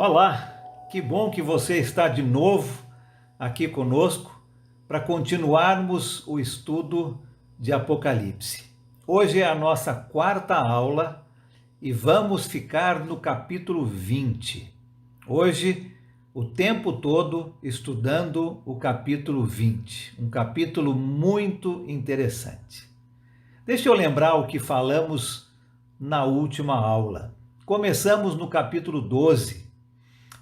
Olá, que bom que você está de novo aqui conosco para continuarmos o estudo de Apocalipse. Hoje é a nossa quarta aula e vamos ficar no capítulo 20. Hoje, o tempo todo estudando o capítulo 20, um capítulo muito interessante. Deixa eu lembrar o que falamos na última aula. Começamos no capítulo 12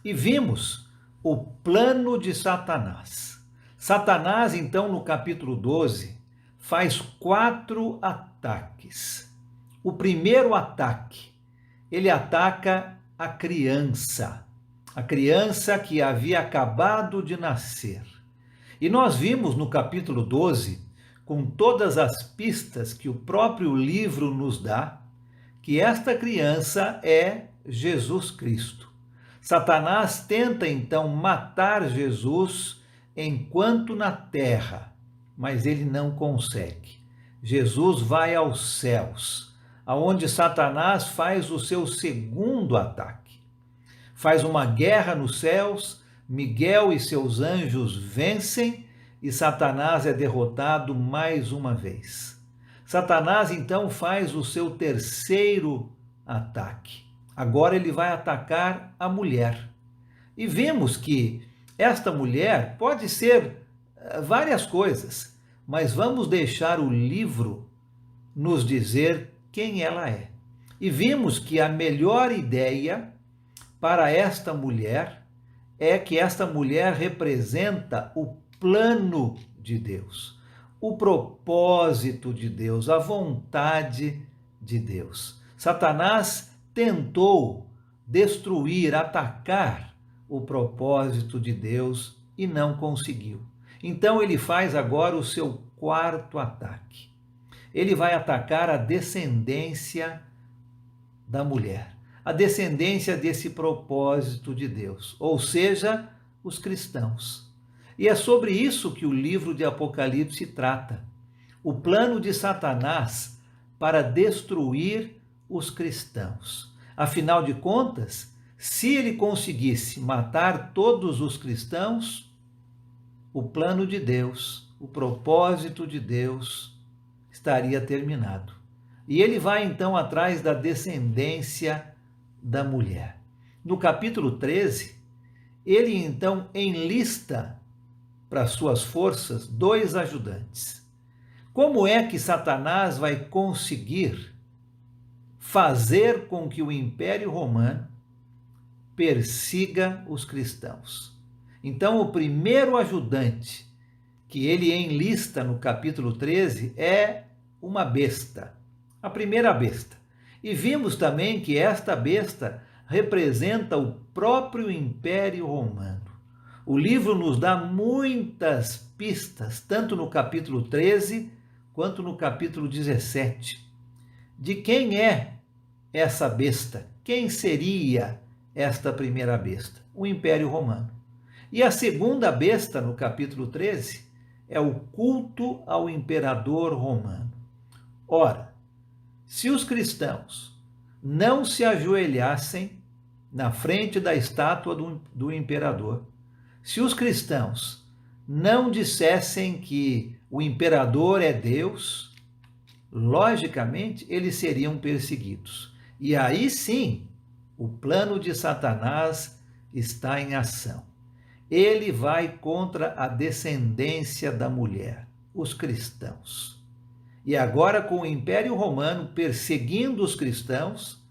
e vimos o plano de Satanás. Satanás, então, no capítulo 12, faz 4 ataques. O primeiro ataque, ele ataca a criança que havia acabado de nascer. E nós vimos no capítulo 12, com todas as pistas que o próprio livro nos dá, que esta criança é Jesus Cristo. Satanás tenta então matar Jesus enquanto na terra, mas ele não consegue. Jesus vai aos céus, aonde Satanás faz o seu segundo ataque. Faz uma guerra nos céus, Miguel e seus anjos vencem e Satanás é derrotado mais uma vez. Satanás então faz o seu terceiro ataque. Agora ele vai atacar a mulher. E vimos que esta mulher pode ser várias coisas, mas vamos deixar o livro nos dizer quem ela é. E vimos que a melhor ideia para esta mulher é que esta mulher representa o plano de Deus, o propósito de Deus, a vontade de Deus. Satanás tentou destruir, atacar o propósito de Deus e não conseguiu. Então ele faz agora o seu quarto ataque. Ele vai atacar a descendência da mulher, a descendência desse propósito de Deus, ou seja, os cristãos. E é sobre isso que o livro de Apocalipse trata. O plano de Satanás para destruir os cristãos. Afinal de contas, se ele conseguisse matar todos os cristãos, o plano de Deus, o propósito de Deus estaria terminado. E ele vai então atrás da descendência da mulher. No capítulo 13, ele então enlista para suas forças 2 ajudantes. Como é que Satanás vai conseguir fazer com que o Império Romano persiga os cristãos? Então, o primeiro ajudante que ele enlista no capítulo 13 é uma besta, a primeira besta. E vimos também que esta besta representa o próprio Império Romano. O livro nos dá muitas pistas, tanto no capítulo 13 quanto no capítulo 17, de quem é essa besta, quem seria esta primeira besta? O Império Romano. E a segunda besta, no capítulo 13, é o culto ao imperador romano. Ora, se os cristãos não se ajoelhassem na frente da estátua do imperador, se os cristãos não dissessem que o imperador é Deus, logicamente eles seriam perseguidos. E aí sim, o plano de Satanás está em ação. Ele vai contra a descendência da mulher, os cristãos. E agora, com o Império Romano perseguindo os cristãos,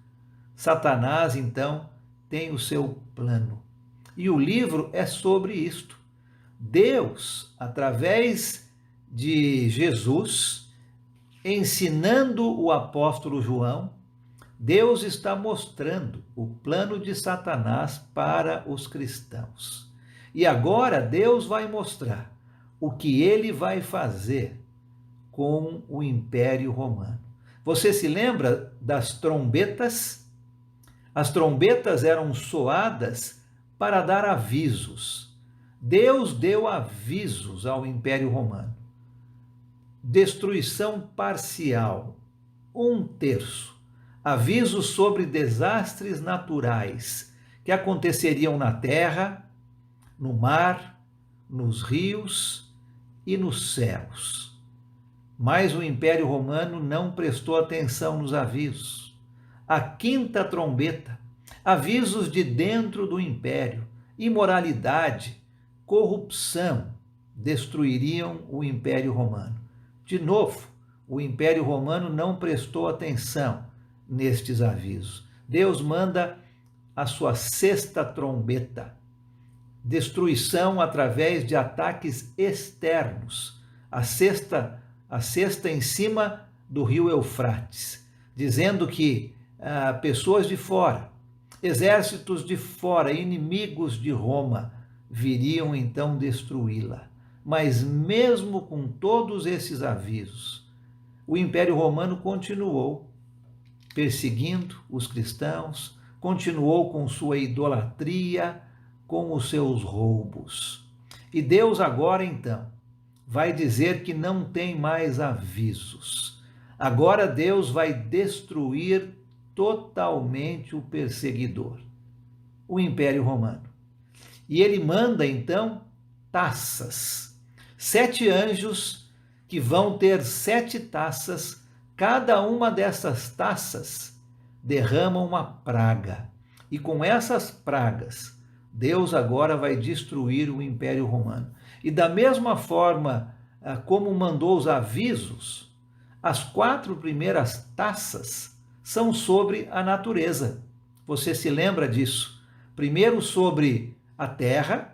Satanás então tem o seu plano. E o livro é sobre isto. Deus, através de Jesus, ensinando o apóstolo João, Deus está mostrando o plano de Satanás para os cristãos. E agora Deus vai mostrar o que ele vai fazer com o Império Romano. Você se lembra das trombetas? As trombetas eram soadas para dar avisos. Deus deu avisos ao Império Romano. Destruição parcial, 1/3. Avisos sobre desastres naturais, que aconteceriam na terra, no mar, nos rios e nos céus. Mas o Império Romano não prestou atenção nos avisos. A quinta trombeta, avisos de dentro do império, imoralidade, corrupção, destruiriam o Império Romano. De novo, o Império Romano não prestou atenção nestes avisos. Deus manda a sua sexta trombeta, destruição através de ataques externos, a sexta em cima do rio Eufrates, dizendo que pessoas de fora, exércitos de fora, inimigos de Roma, viriam então destruí-la. Mas mesmo com todos esses avisos, o Império Romano continuou perseguindo os cristãos, continuou com sua idolatria, com os seus roubos. E Deus agora então vai dizer que não tem mais avisos. Agora Deus vai destruir totalmente o perseguidor, o Império Romano. E ele manda então taças, 7 anjos que vão ter 7 taças, cada uma dessas taças derrama uma praga. E com essas pragas, Deus agora vai destruir o Império Romano. E da mesma forma como mandou os avisos, as 4 primeiras taças são sobre a natureza. Você se lembra disso? Primeiro sobre a terra,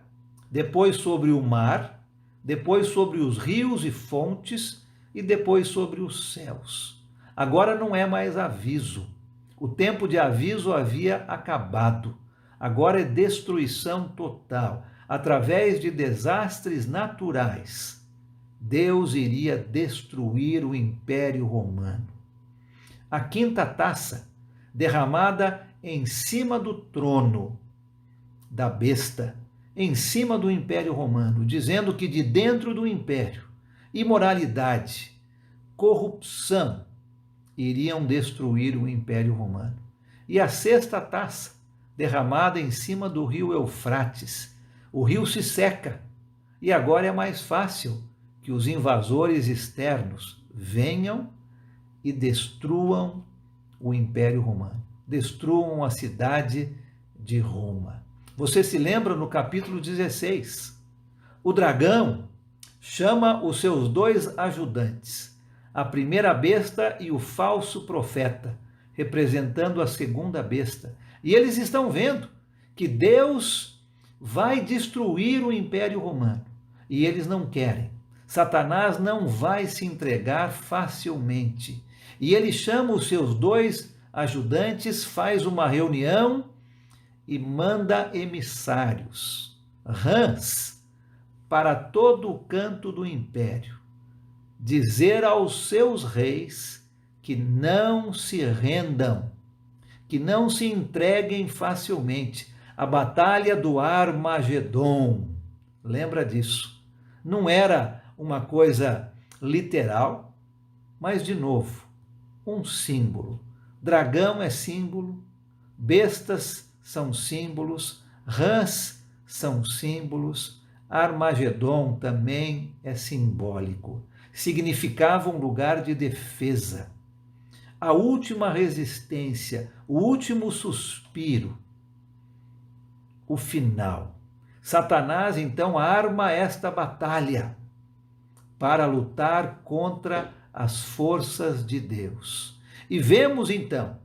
depois sobre o mar, depois sobre os rios e fontes e depois sobre os céus. Agora não é mais aviso. O tempo de aviso havia acabado. Agora é destruição total. Através de desastres naturais, Deus iria destruir o Império Romano. A quinta taça, derramada em cima do trono da besta, em cima do Império Romano, dizendo que de dentro do império, imoralidade, corrupção, iriam destruir o Império Romano. E a sexta taça, derramada em cima do rio Eufrates. O rio se seca e agora é mais fácil que os invasores externos venham e destruam o Império Romano, destruam a cidade de Roma. Você se lembra no capítulo 16? O dragão chama os seus 2 ajudantes, a primeira besta e o falso profeta, representando a segunda besta. E eles estão vendo que Deus vai destruir o Império Romano. E eles não querem. Satanás não vai se entregar facilmente. E ele chama os seus 2 ajudantes, faz uma reunião e manda emissários, rãs, para todo o canto do império, dizer aos seus reis que não se rendam, que não se entreguem facilmente. A batalha do Armagedon, lembra disso? Não era uma coisa literal, mas, de novo, um símbolo. Dragão é símbolo, bestas são símbolos, rãs são símbolos, Armagedon também é simbólico. Significava um lugar de defesa. A última resistência, o último suspiro, o final. Satanás, então, arma esta batalha para lutar contra as forças de Deus. E vemos, então,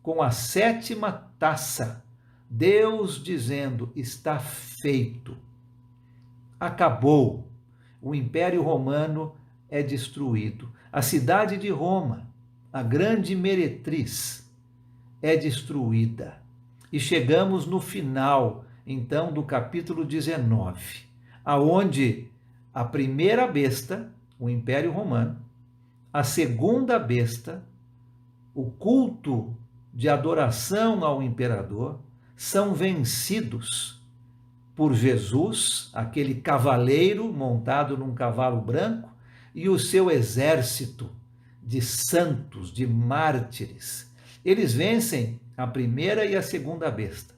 com a 7ª taça, Deus dizendo: está feito, acabou, o Império Romano é destruído. A cidade de Roma, a grande meretriz, é destruída. E chegamos no final, então, do capítulo 19, aonde a primeira besta, o Império Romano, a segunda besta, o culto de adoração ao imperador, são vencidos por Jesus, aquele cavaleiro montado num cavalo branco, e o seu exército de santos, de mártires. Eles vencem a primeira e a segunda besta.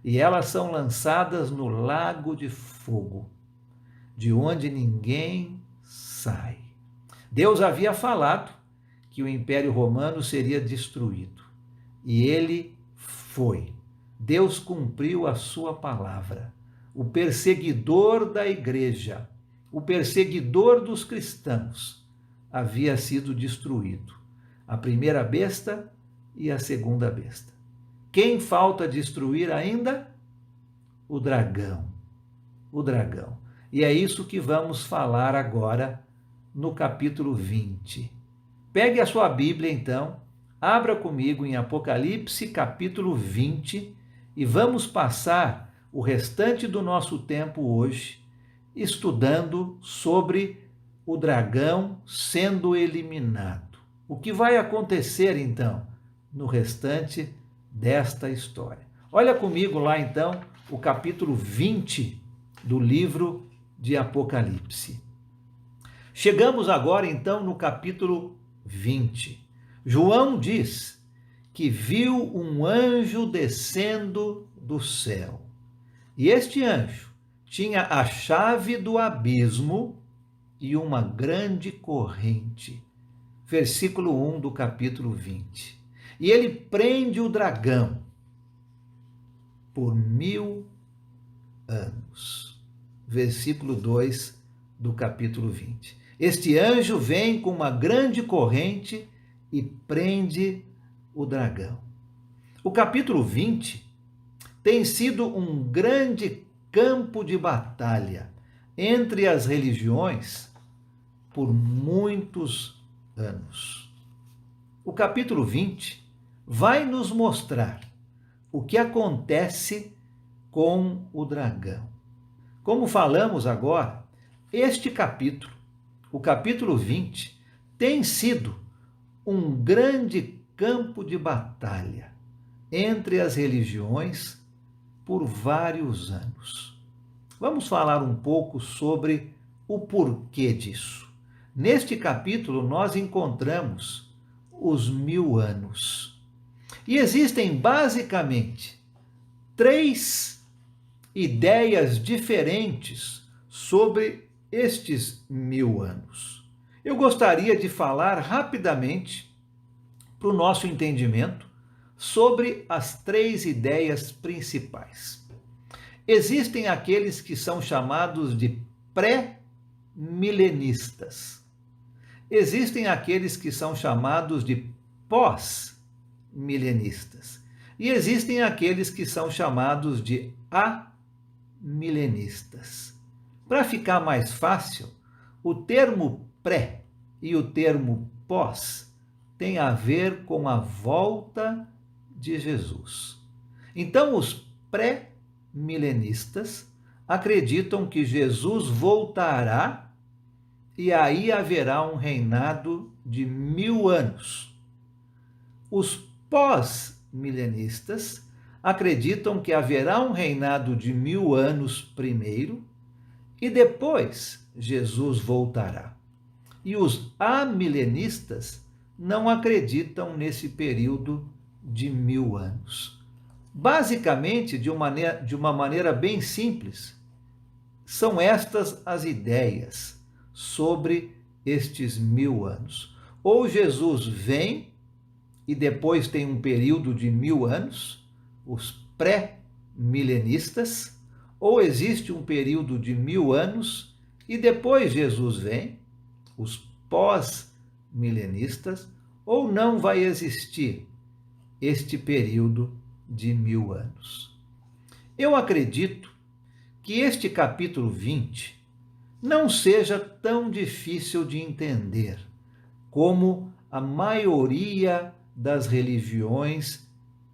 e elas são lançadas no lago de fogo, de onde ninguém sai. Deus havia falado que o Império Romano seria destruído, e ele foi. Deus cumpriu a sua palavra. O perseguidor da igreja, o perseguidor dos cristãos, havia sido destruído. A primeira besta e a segunda besta. Quem falta destruir ainda? O dragão. O dragão. E é isso que vamos falar agora no capítulo 20. Pegue a sua Bíblia, então, abra comigo em Apocalipse, capítulo 20, e vamos passar o restante do nosso tempo hoje estudando sobre o dragão sendo eliminado. O que vai acontecer, então, no restante desta história? Olha comigo lá, então, o capítulo 20 do livro de Apocalipse. Chegamos agora, então, no capítulo 20. João diz que viu um anjo descendo do céu. E este anjo tinha a chave do abismo e uma grande corrente. Versículo 1 do capítulo 20. E ele prende o dragão por 1000 anos. Versículo 2 do capítulo 20. Este anjo vem com uma grande corrente e prende o dragão. O capítulo 20 tem sido um grande campo de batalha entre as religiões por muitos anos. O capítulo 20 vai nos mostrar o que acontece com o dragão. Como falamos agora, este capítulo, o capítulo 20, tem sido um grande campo de batalha entre as religiões por vários anos. Vamos falar um pouco sobre o porquê disso. Neste capítulo, nós encontramos os 1000 anos. E existem basicamente 3 ideias diferentes sobre estes 1000 anos. Eu gostaria de falar rapidamente, para o nosso entendimento, sobre as 3 ideias principais. Existem aqueles que são chamados de pré-milenistas. Existem aqueles que são chamados de pós-milenistas. E existem aqueles que são chamados de amilenistas. Para ficar mais fácil, o termo pré e o termo pós tem a ver com a volta de Jesus. Então, os pré-milenistas acreditam que Jesus voltará e aí haverá um reinado de 1000 anos. Os pós-milenistas acreditam que haverá um reinado de 1000 anos primeiro e depois Jesus voltará. E os amilenistas não acreditam nesse período de 1000 anos. Basicamente, de uma maneira bem simples, são estas as ideias sobre estes 1000 anos. Ou Jesus vem e depois tem um período de 1000 anos, os pré-milenistas, ou existe um período de 1000 anos e depois Jesus vem, os pós-milenistas, ou não vai existir este período de 1000 anos. Eu acredito que este capítulo 20 não seja tão difícil de entender como a maioria das religiões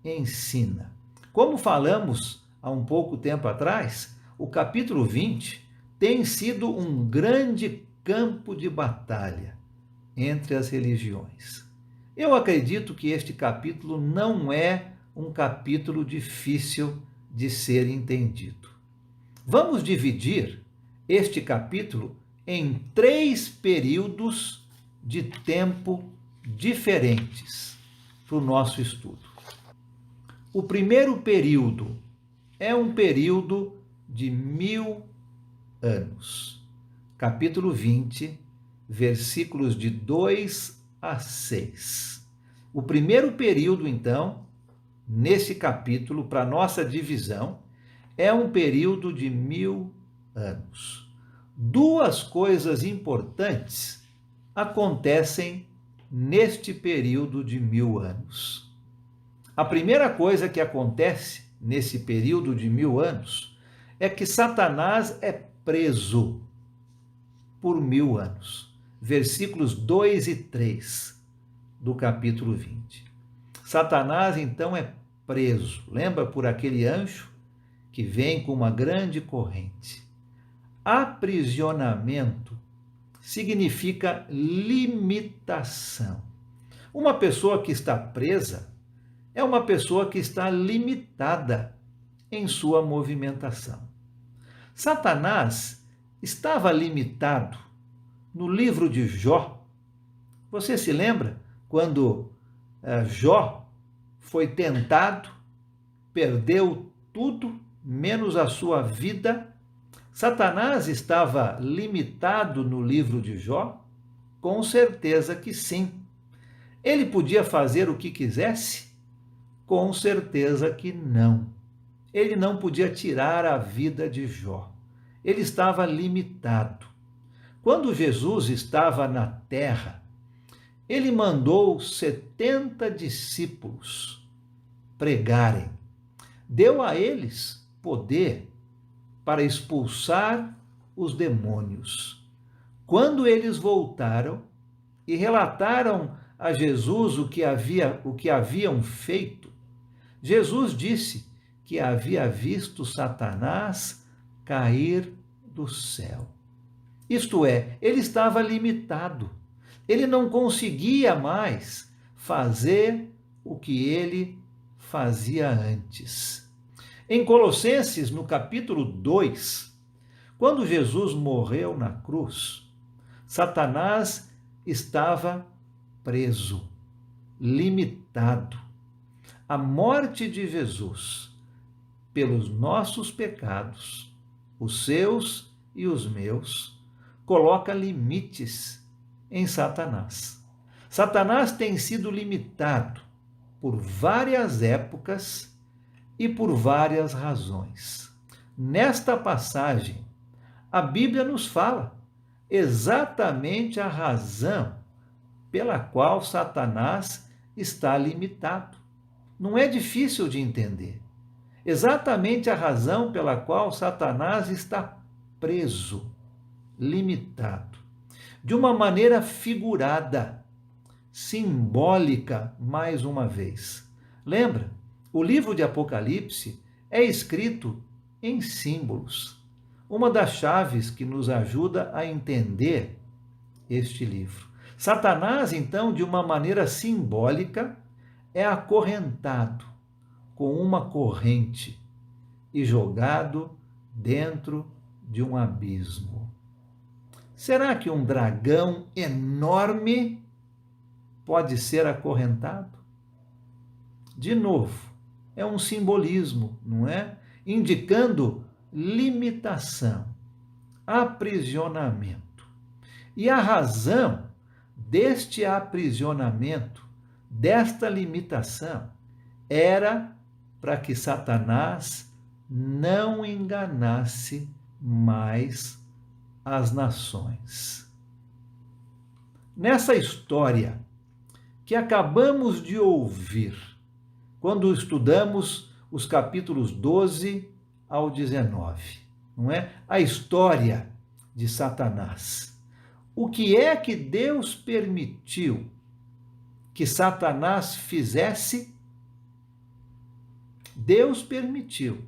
ensina. Como falamos há um pouco tempo atrás, o capítulo 20 tem sido um grande campo de batalha entre as religiões. Eu acredito que este capítulo não é um capítulo difícil de ser entendido. Vamos dividir este capítulo em 3 períodos de tempo diferentes para o nosso estudo. O primeiro período é um período de 1000 anos. Capítulo 20, versículos de 2 a 6. O primeiro período, então, nesse capítulo, para nossa divisão, é um período de 1000 anos. Duas coisas importantes acontecem neste período de 1000 anos. A primeira coisa que acontece nesse período de 1000 anos é que Satanás é preso por 1000 anos. Versículos 2 e 3 do capítulo 20. Satanás, então, é preso. Lembra, por aquele anjo que vem com uma grande corrente. Aprisionamento significa limitação. Uma pessoa que está presa é uma pessoa que está limitada em sua movimentação. Satanás estava limitado no livro de Jó. Você se lembra quando Jó foi tentado, perdeu tudo, menos a sua vida? Satanás estava limitado no livro de Jó? Com certeza que sim. Ele podia fazer o que quisesse? Com certeza que não. Ele não podia tirar a vida de Jó. Ele estava limitado. Quando Jesus estava na terra, ele mandou 70 discípulos pregarem. Deu a eles poder para expulsar os demônios. Quando eles voltaram e relataram a Jesus o que haviam feito, Jesus disse que havia visto Satanás cair do céu. Isto é, ele estava limitado. Ele não conseguia mais fazer o que ele fazia antes. Em Colossenses, no capítulo 2, quando Jesus morreu na cruz, Satanás estava preso, limitado. A morte de Jesus pelos nossos pecados, os seus e os meus, coloca limites em Satanás. Satanás tem sido limitado por várias épocas e por várias razões. Nesta passagem, a Bíblia nos fala exatamente a razão pela qual Satanás está limitado. Não é difícil de entender. Exatamente a razão pela qual Satanás está preso, limitado, de uma maneira figurada, simbólica, mais uma vez. Lembra? O livro de Apocalipse é escrito em símbolos. Uma das chaves que nos ajuda a entender este livro. Satanás, então, de uma maneira simbólica, é acorrentado com uma corrente e jogado dentro de um abismo. Será que um dragão enorme pode ser acorrentado? De novo, é um simbolismo, não é? Indicando limitação, aprisionamento. E a razão deste aprisionamento, desta limitação, era para que Satanás não enganasse mais as nações. Nessa história que acabamos de ouvir, quando estudamos os capítulos 12 ao 19, não é? A história de Satanás. O que é que Deus permitiu que Satanás fizesse? Deus permitiu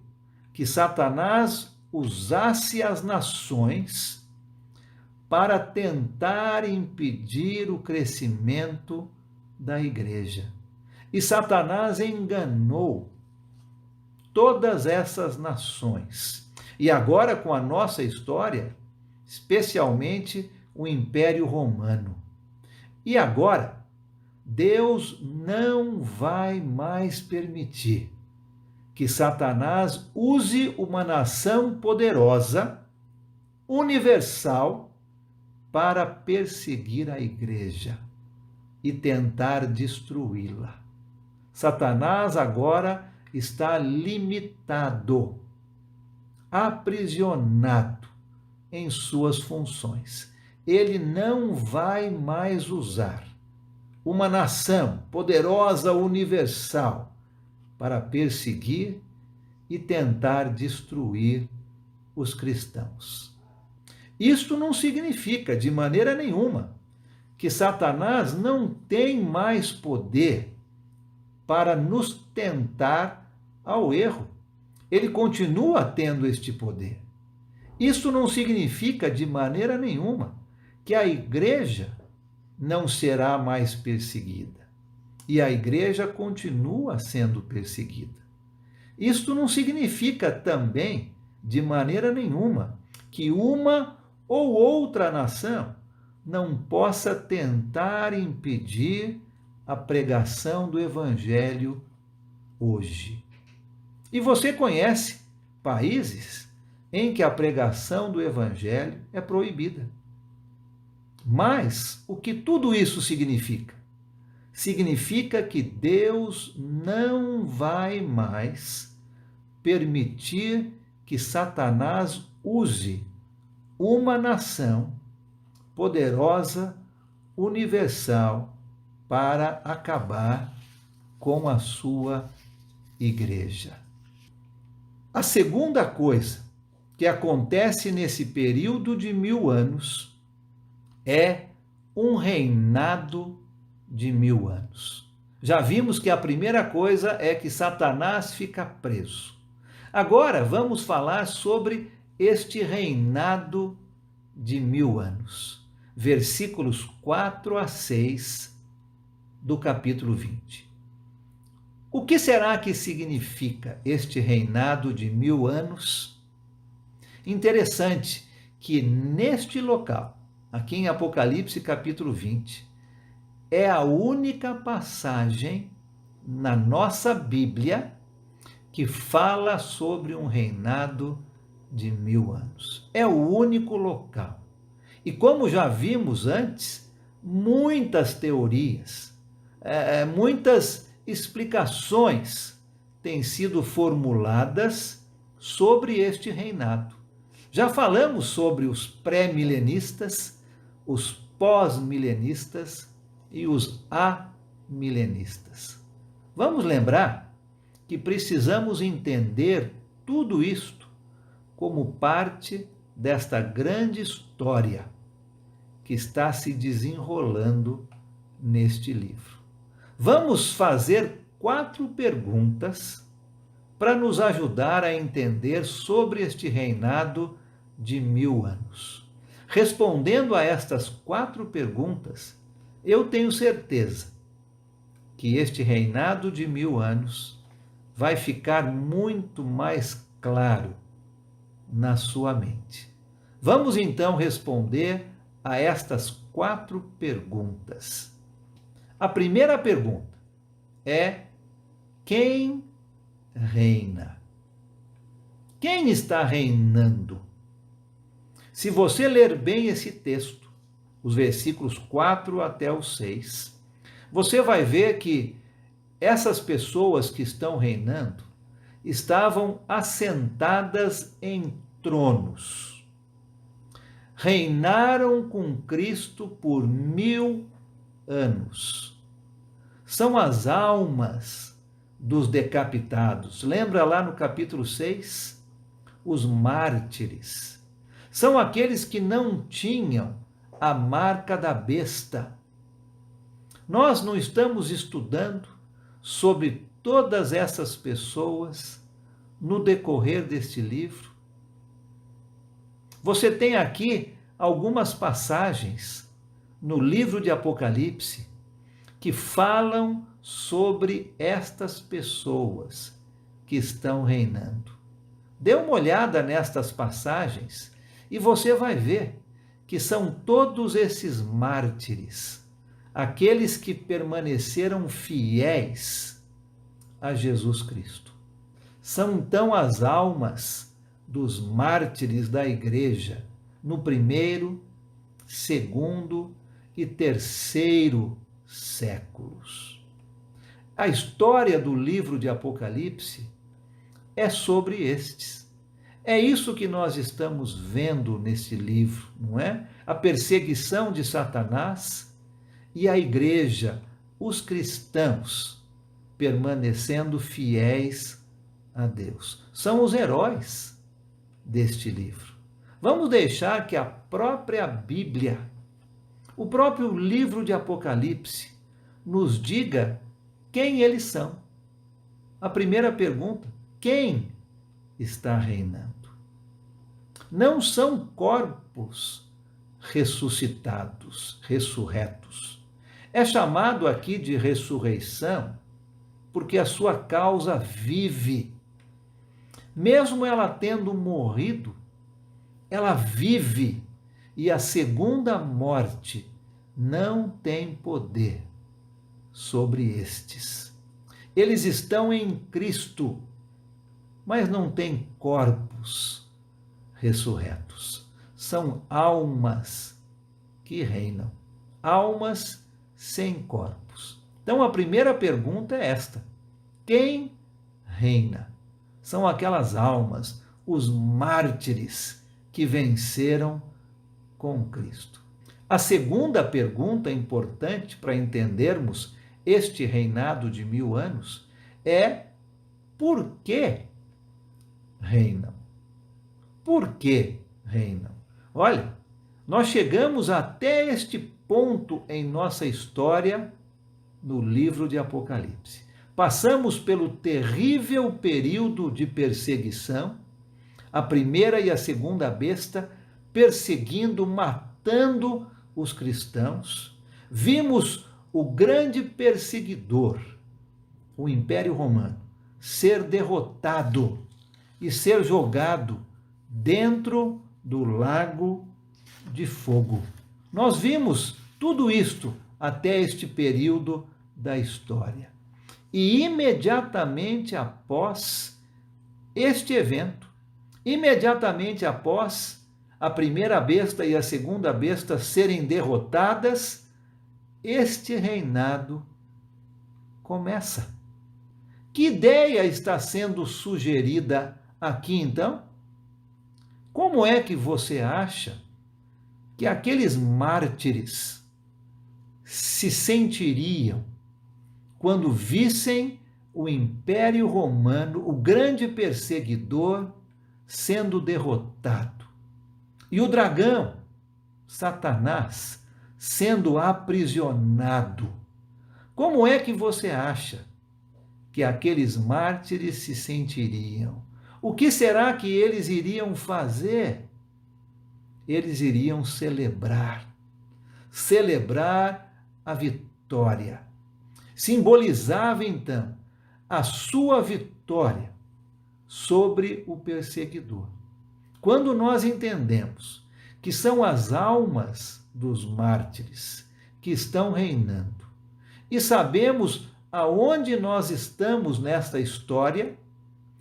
que Satanás usasse as nações para tentar impedir o crescimento da igreja. E Satanás enganou todas essas nações. E agora, com a nossa história, especialmente o Império Romano. E agora, Deus não vai mais permitir que Satanás use uma nação poderosa, universal, para perseguir a igreja e tentar destruí-la. Satanás agora está limitado, aprisionado em suas funções. Ele não vai mais usar uma nação poderosa, universal, para perseguir e tentar destruir os cristãos. Isto não significa, de maneira nenhuma, que Satanás não tem mais poder para nos tentar ao erro. Ele continua tendo este poder. Isso não significa, de maneira nenhuma, que a igreja não será mais perseguida. E a igreja continua sendo perseguida. Isto não significa também, de maneira nenhuma, que uma ou outra nação não possa tentar impedir a pregação do Evangelho hoje. E você conhece países em que a pregação do Evangelho é proibida. Mas o que tudo isso significa? Significa que Deus não vai mais permitir que Satanás use uma nação poderosa, universal, para acabar com a sua igreja. A segunda coisa que acontece nesse período de 1000 anos é um reinado de 1000 anos. Já vimos que a primeira coisa é que Satanás fica preso. Agora vamos falar sobre este reinado de 1000 anos. Versículos 4 a 6 do capítulo 20. O que será que significa este reinado de 1000 anos? Interessante que neste local, aqui em Apocalipse capítulo 20, é a única passagem na nossa Bíblia que fala sobre um reinado de 1000 anos. É o único local. E como já vimos antes, muitas teorias, muitas explicações têm sido formuladas sobre este reinado. Já falamos sobre os pré-milenistas, os pós-milenistas e os amilenistas. Vamos lembrar que precisamos entender tudo isto como parte desta grande história que está se desenrolando neste livro. Vamos fazer 4 perguntas para nos ajudar a entender sobre este reinado de 1000 anos. Respondendo a estas 4 perguntas, eu tenho certeza que este reinado de 1000 anos vai ficar muito mais claro na sua mente. Vamos então responder a estas 4 perguntas. A primeira pergunta é: quem reina? Quem está reinando? Se você ler bem esse texto, os versículos 4 até o 6, você vai ver que essas pessoas que estão reinando estavam assentadas em tronos. Reinaram com Cristo por 1000 anos. São as almas dos decapitados. Lembra lá no capítulo 6? Os mártires. São aqueles que não tinham a marca da besta. Nós não estamos estudando sobre todas essas pessoas no decorrer deste livro. Você tem aqui algumas passagens no livro de Apocalipse que falam sobre estas pessoas que estão reinando. Dê uma olhada nestas passagens e você vai ver que são todos esses mártires, aqueles que permaneceram fiéis a Jesus Cristo. São então as almas dos mártires da igreja no primeiro, segundo e terceiro séculos. A história do livro de Apocalipse é sobre estes. É isso que nós estamos vendo nesse livro, não é? A perseguição de Satanás e a igreja, os cristãos, permanecendo fiéis a Deus. São os heróis deste livro. Vamos deixar que a própria Bíblia, o próprio livro de Apocalipse, nos diga quem eles são. A primeira pergunta: quem está reinando? Não são corpos ressuscitados, ressurretos. É chamado aqui de ressurreição porque a sua causa vive. Mesmo ela tendo morrido, ela vive, e a segunda morte não tem poder sobre estes. Eles estão em Cristo, mas não têm corpos ressurretos. São almas que reinam, almas sem corpos. Então a primeira pergunta é esta: quem reina? São aquelas almas, os mártires que venceram com Cristo. A segunda pergunta importante para entendermos este reinado de 1000 anos é: por que reinam? Por que reinam? Olha, nós chegamos até este ponto em nossa história no livro de Apocalipse. Passamos pelo terrível período de perseguição, a primeira e a segunda besta perseguindo, matando os cristãos. Vimos o grande perseguidor, o Império Romano, ser derrotado e ser jogado dentro do lago de fogo. Nós vimos tudo isto até este período da história. E imediatamente após este evento, imediatamente após a primeira besta e a segunda besta serem derrotadas, este reinado começa. Que ideia está sendo sugerida aqui então? Como é que você acha que aqueles mártires se sentiriam quando vissem o Império Romano, o grande perseguidor, sendo derrotado? E o dragão, Satanás, sendo aprisionado? Como é que você acha que aqueles mártires se sentiriam? O que será que eles iriam fazer? Eles iriam celebrar a vitória. Simbolizava então a sua vitória sobre o perseguidor. Quando nós entendemos que são as almas dos mártires que estão reinando e sabemos aonde nós estamos nesta história,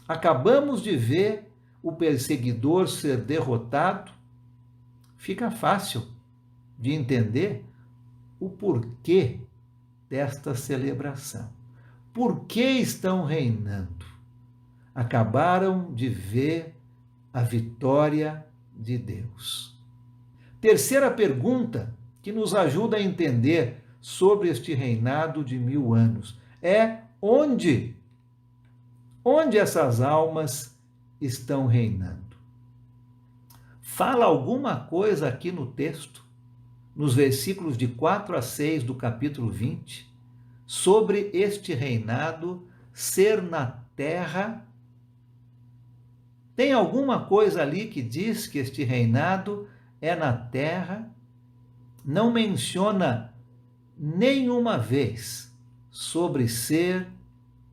acabamos de ver o perseguidor ser derrotado, fica fácil de entender o porquê desta celebração. Por que estão reinando? Acabaram de ver a vitória de Deus. Terceira pergunta que nos ajuda a entender sobre este reinado de 1000 anos é: onde essas almas estão reinando? Fala alguma coisa aqui no texto, nos versículos de 4 a 6 do capítulo 20, sobre este reinado ser na terra? Tem alguma coisa ali que diz que este reinado é na terra? Não menciona nenhuma vez sobre ser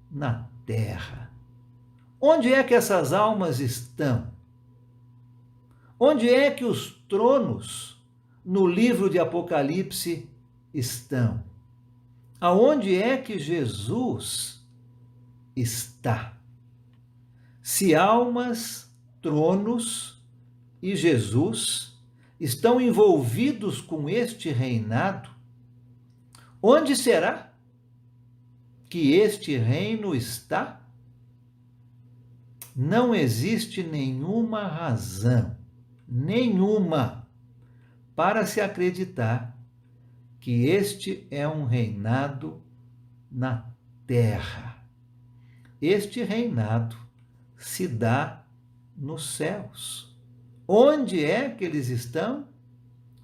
na terra. Onde é que essas almas estão? Onde é que os tronos no livro de Apocalipse estão? Aonde é que Jesus está? Se almas, tronos e Jesus estão envolvidos com este reinado, onde será que este reino está? Não existe nenhuma razão, nenhuma, para se acreditar que este é um reinado na terra. Este reinado se dá nos céus. Onde é que eles estão?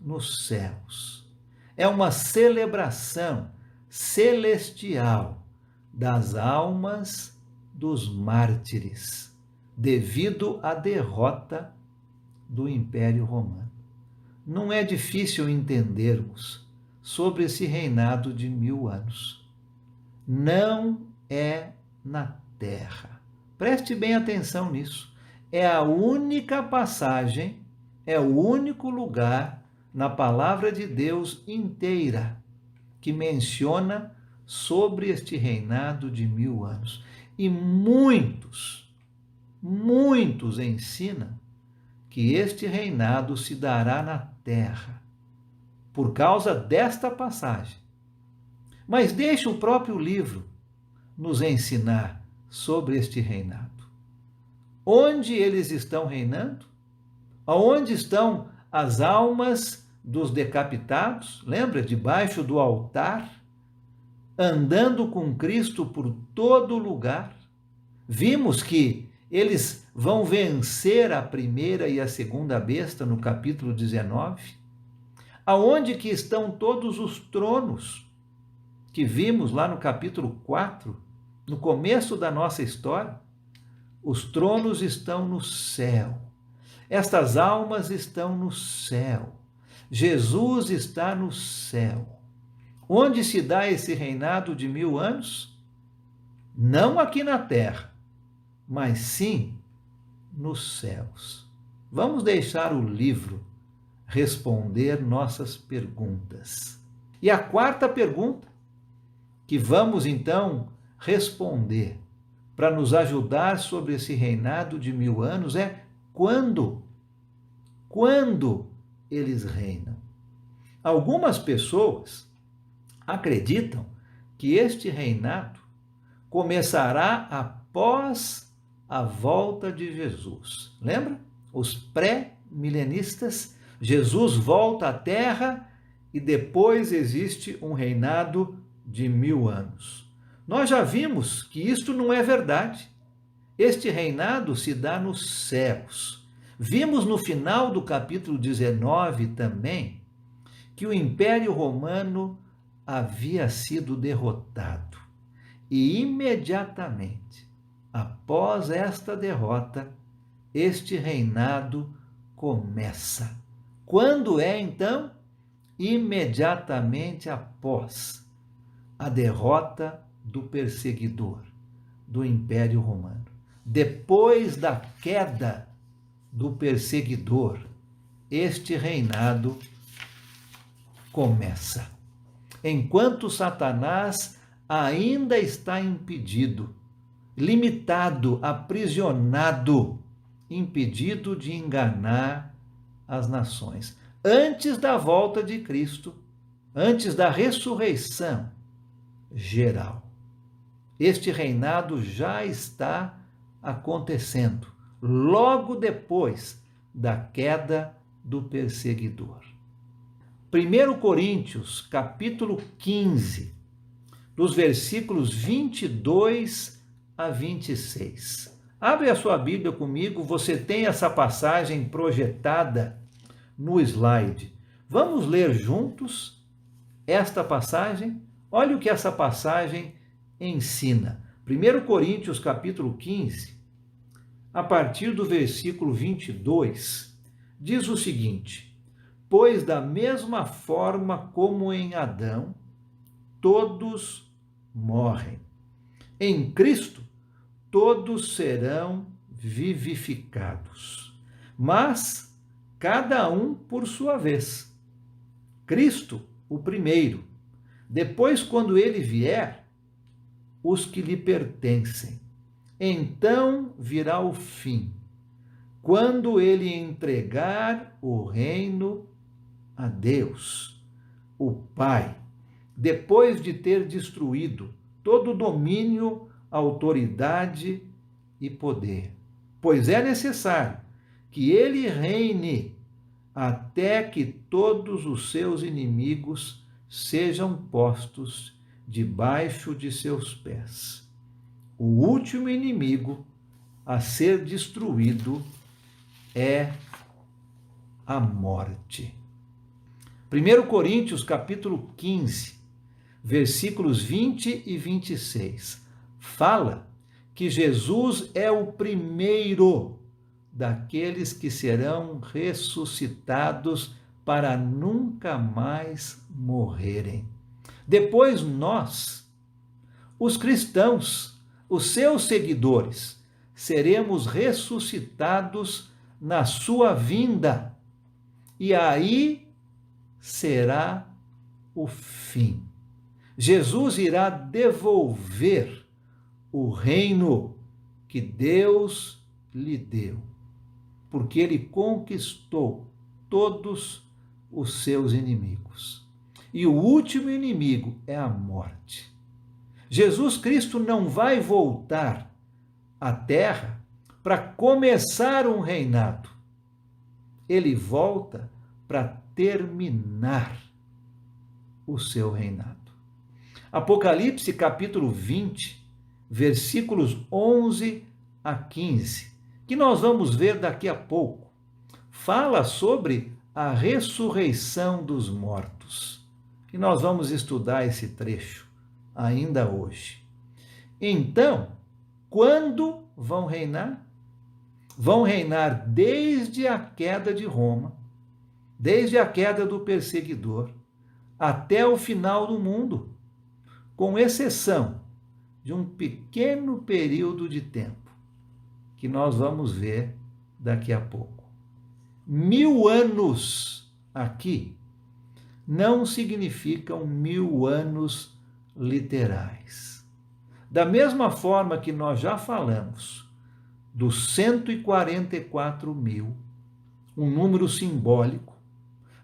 Nos céus. É uma celebração celestial das almas dos mártires, devido à derrota do Império Romano. Não é difícil entendermos sobre esse reinado de 1000 anos. Não é na terra. Preste bem atenção nisso. É a única passagem, é o único lugar na palavra de Deus inteira que menciona sobre este reinado de 1000 anos. E muitos ensinam que este reinado se dará na terra, por causa desta passagem. Mas deixa o próprio livro nos ensinar sobre este reinado. Onde eles estão reinando? Aonde estão as almas dos decapitados? Lembra? Debaixo do altar, andando com Cristo por todo lugar. Vimos que eles vão vencer a primeira e a segunda besta no capítulo 19. Aonde que estão todos os tronos que vimos lá no capítulo 4, no começo da nossa história? Os tronos estão no céu. Estas almas estão no céu. Jesus está no céu. Onde se dá esse reinado de 1000 anos? Não aqui na terra, mas sim nos céus. Vamos deixar o livro responder nossas perguntas. E a quarta pergunta que vamos então responder para nos ajudar sobre esse reinado de 1000 anos é quando? Quando eles reinam? Algumas pessoas acreditam que este reinado começará após a volta de Jesus. Lembra? Os pré-milenistas, Jesus volta à Terra e depois existe um reinado de 1000 anos. Nós já vimos que isto não é verdade. Este reinado se dá nos céus. Vimos no final do capítulo 19 também que o Império Romano havia sido derrotado. E imediatamente, após esta derrota, este reinado começa. Quando é, então? Imediatamente após a derrota do perseguidor, do Império Romano. Depois da queda do perseguidor, este reinado começa. Enquanto Satanás ainda está impedido, limitado, aprisionado, impedido de enganar as nações. Antes da volta de Cristo, antes da ressurreição geral. Este reinado já está acontecendo, logo depois da queda do perseguidor. 1 Coríntios, capítulo 15, dos versículos 22 a 26. Abre a sua Bíblia comigo, você tem essa passagem projetada no slide. Vamos ler juntos esta passagem? Olha o que essa passagem ensina. 1 Coríntios, capítulo 15, a partir do versículo 22, diz o seguinte: pois da mesma forma como em Adão, todos morrem. Em Cristo, todos serão vivificados, mas cada um por sua vez. Cristo, o primeiro. Depois, quando ele vier, os que lhe pertencem. Então virá o fim, quando ele entregar o reino a Deus, o Pai, depois de ter destruído todo o domínio, autoridade e poder. Pois é necessário que ele reine até que todos os seus inimigos sejam postos debaixo de seus pés. O último inimigo a ser destruído é a morte. 1 Coríntios capítulo 15, versículos 20 e 26, fala que Jesus é o primeiro daqueles que serão ressuscitados para nunca mais morrerem. Depois nós, os cristãos, os seus seguidores, seremos ressuscitados na sua vinda. E aí será o fim. Jesus irá devolver o reino que Deus lhe deu, porque ele conquistou todos os seus inimigos. E o último inimigo é a morte. Jesus Cristo não vai voltar à terra para começar um reinado. Ele volta para terminar o seu reinado. Apocalipse capítulo 20, versículos 11 a 15, que nós vamos ver daqui a pouco, fala sobre a ressurreição dos mortos. E nós vamos estudar esse trecho ainda hoje. Então, quando vão reinar? Vão reinar desde a queda de Roma, desde a queda do perseguidor, até o final do mundo, com exceção de um pequeno período de tempo, que nós vamos ver daqui a pouco. 1000 anos aqui não significam 1000 anos literais. Da mesma forma que nós já falamos dos 144.000, um número simbólico,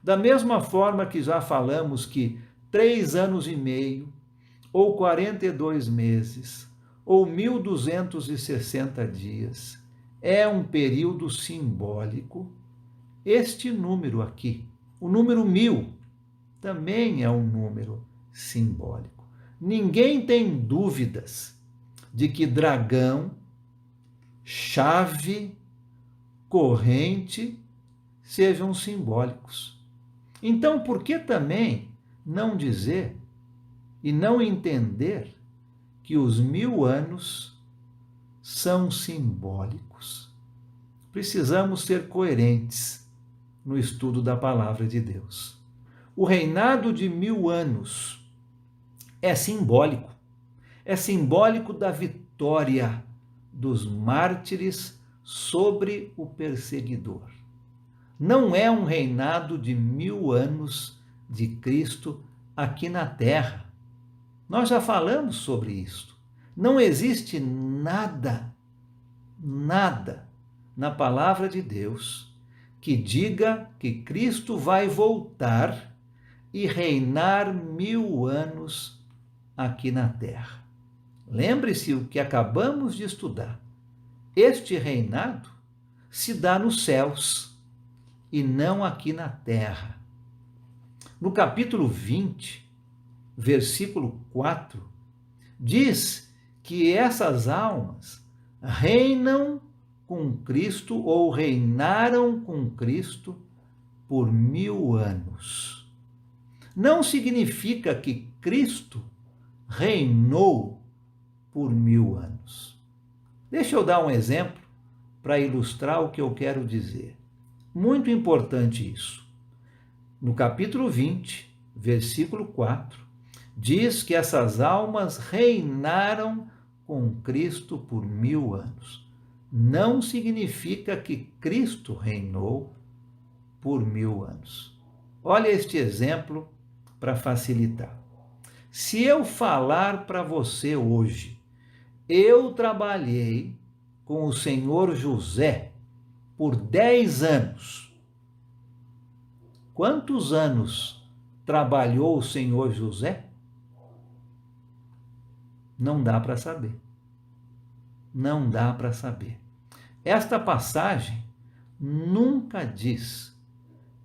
da mesma forma que já falamos que 3 anos e meio, ou 42 meses, ou 1260 dias, é um período simbólico, este número aqui, o número 1000, também é um número simbólico. Ninguém tem dúvidas de que dragão, chave, corrente sejam simbólicos. Então, por que também não dizer e não entender que os 1000 anos são simbólicos? Precisamos ser coerentes no estudo da palavra de Deus. O reinado de 1000 anos é simbólico da vitória dos mártires sobre o perseguidor. Não é um reinado de 1000 anos de Cristo aqui na terra. Nós já falamos sobre isso. Não existe nada na palavra de Deus que diga que Cristo vai voltar e reinar 1000 anos aqui na terra. Lembre-se o que acabamos de estudar. Este reinado se dá nos céus e não aqui na terra. No capítulo 20, versículo 4, diz que essas almas reinam com Cristo ou reinaram com Cristo por 1000 anos. Não significa que Cristo reinou por 1000 anos. Deixa eu dar um exemplo para ilustrar o que eu quero dizer. Muito importante isso. No capítulo 20, versículo 4, diz que essas almas reinaram com Cristo por 1000 anos. Não significa que Cristo reinou por 1000 anos. Olha este exemplo para facilitar. Se eu falar para você hoje Eu trabalhei com o senhor José por 10 anos. Quantos anos trabalhou o senhor José? Não dá para saber. Não dá para saber. Esta passagem nunca diz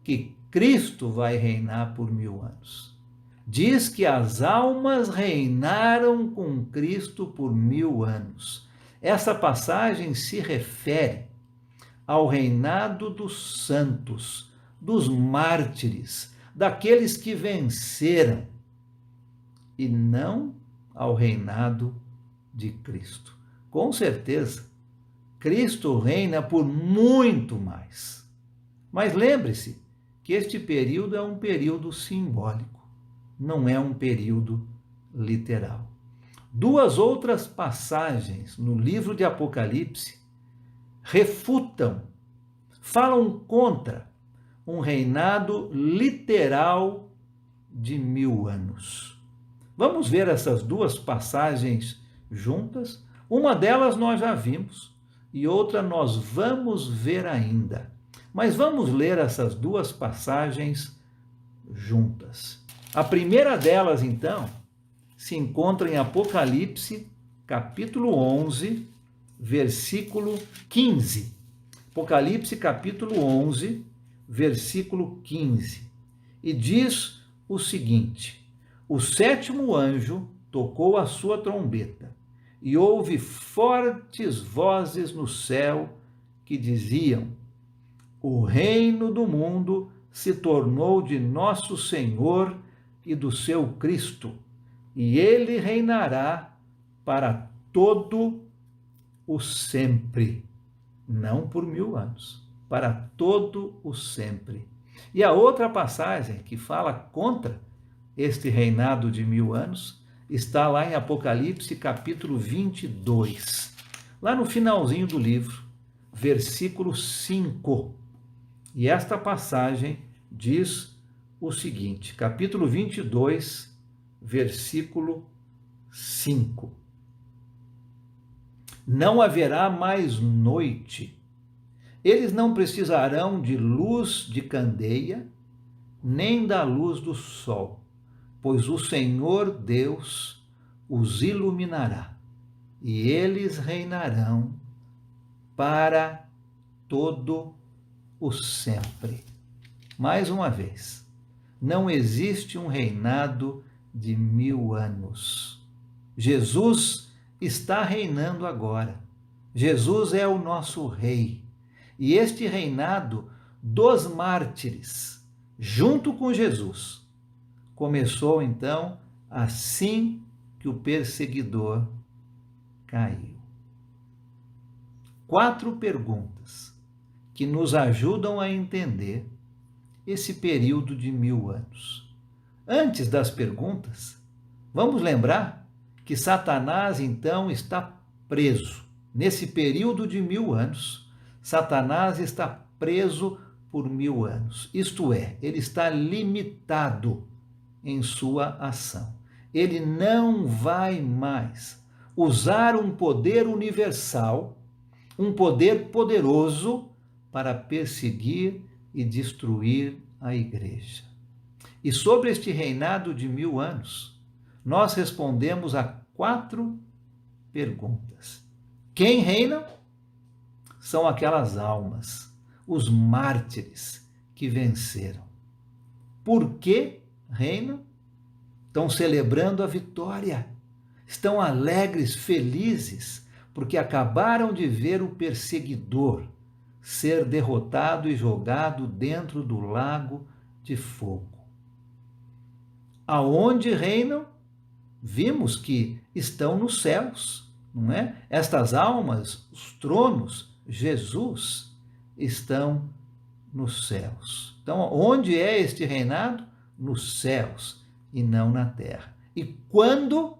que Cristo vai reinar por 1000 anos. Diz que as almas reinaram com Cristo por 1000 anos. Essa passagem se refere ao reinado dos santos, dos mártires, daqueles que venceram, e não ao reinado de Cristo. Com certeza, Cristo reina por muito mais. Mas lembre-se que este período é um período simbólico, não é um período literal. 2 outras passagens no livro de Apocalipse refutam, falam contra um reinado literal de 1000 anos. Vamos ver essas 2 passagens juntas? Uma delas nós já vimos e outra nós vamos ver ainda. Mas vamos ler essas 2 passagens juntas. A primeira delas, então, se encontra em Apocalipse, capítulo 11, versículo 15. Apocalipse, capítulo 11, versículo 15. E diz o seguinte: o 7º anjo tocou a sua trombeta, e houve fortes vozes no céu que diziam: o reino do mundo se tornou de nosso Senhor e do seu Cristo, e ele reinará para todo o sempre. Não por 1000 anos, para todo o sempre. E a outra passagem que fala contra este reinado de 1000 anos está lá em Apocalipse, capítulo 22, lá no finalzinho do livro, versículo 5. E esta passagem diz o seguinte, capítulo 22, versículo 5. Não haverá mais noite. Eles não precisarão de luz de candeia, nem da luz do sol, pois o Senhor Deus os iluminará, e eles reinarão para todo o sempre. Mais uma vez, não existe um reinado de 1000 anos. Jesus está reinando agora. Jesus é o nosso rei. E este reinado dos mártires, junto com Jesus, começou então assim que o perseguidor caiu. 4 perguntas que nos ajudam a entender esse período de 1000 anos. Antes das perguntas, vamos lembrar que Satanás então está preso. Nesse período de 1000 anos, Satanás está preso por 1000 anos. Isto é, ele está limitado em sua ação. Ele não vai mais usar um poder universal, um poder poderoso para perseguir e destruir a igreja. E sobre este reinado de 1000 anos, nós respondemos a 4 perguntas. Quem reina? São aquelas almas, os mártires que venceram. Por que reinam? Estão celebrando a vitória, estão alegres, felizes, porque acabaram de ver o perseguidor ser derrotado e jogado dentro do lago de fogo. Aonde reinam? Vimos que estão nos céus, não é? Estas almas, os tronos, Jesus, estão nos céus. Então, onde é este reinado? Nos céus e não na terra. E quando?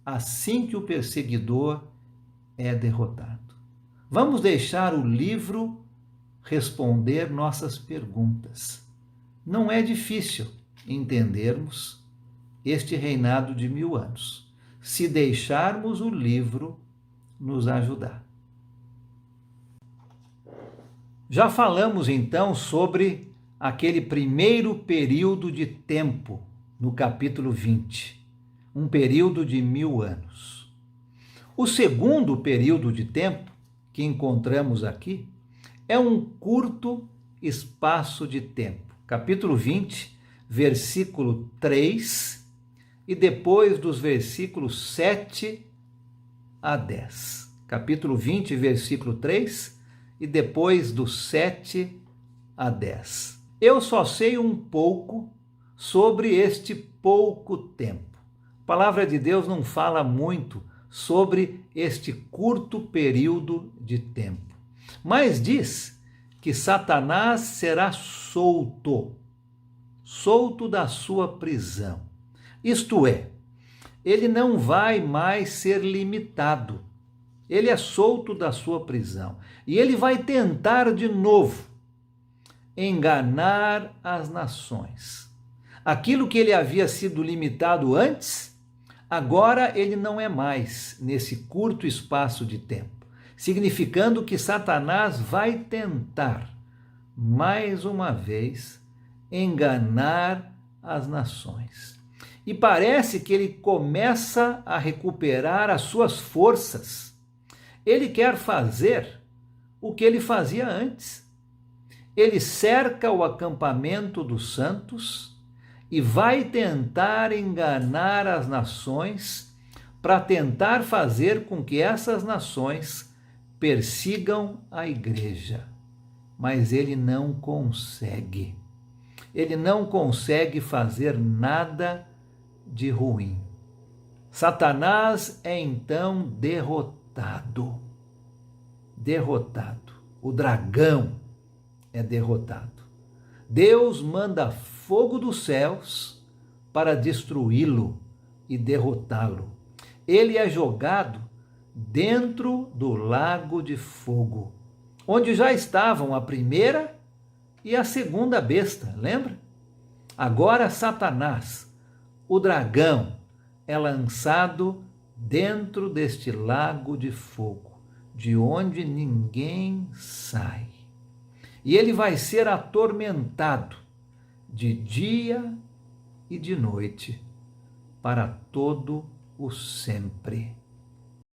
Assim que o perseguidor é derrotado. Vamos deixar o livro responder nossas perguntas. Não é difícil entendermos este reinado de 1000 anos, se deixarmos o livro nos ajudar. Já falamos então sobre aquele primeiro período de tempo no capítulo 20, um período de 1000 anos. O segundo período de tempo que encontramos aqui é um curto espaço de tempo. Capítulo 20, versículo 3 e depois dos versículos 7 a 10. Capítulo 20, versículo 3 e depois do 7 a 10. Eu só sei um pouco sobre este pouco tempo. A palavra de Deus não fala muito sobre este curto período de tempo, mas diz que Satanás será solto da sua prisão. Isto é, ele não vai mais ser limitado. Ele é solto da sua prisão. E ele vai tentar de novo enganar as nações. Aquilo que ele havia sido limitado antes, agora ele não é mais nesse curto espaço de tempo, significando que Satanás vai tentar, mais uma vez, enganar as nações. E parece que ele começa a recuperar as suas forças. Ele quer fazer o que ele fazia antes. Ele cerca o acampamento dos santos e vai tentar enganar as nações para tentar fazer com que essas nações persigam a igreja. Mas ele não consegue. Ele não consegue fazer nada de ruim. Satanás é então derrotado. O dragão é derrotado. Deus manda fogo dos céus para destruí-lo e derrotá-lo. Ele é jogado dentro do lago de fogo, onde já estavam a primeira e a segunda besta, lembra? Agora Satanás, o dragão, é lançado dentro deste lago de fogo, de onde ninguém sai. E ele vai ser atormentado de dia e de noite para todo o sempre.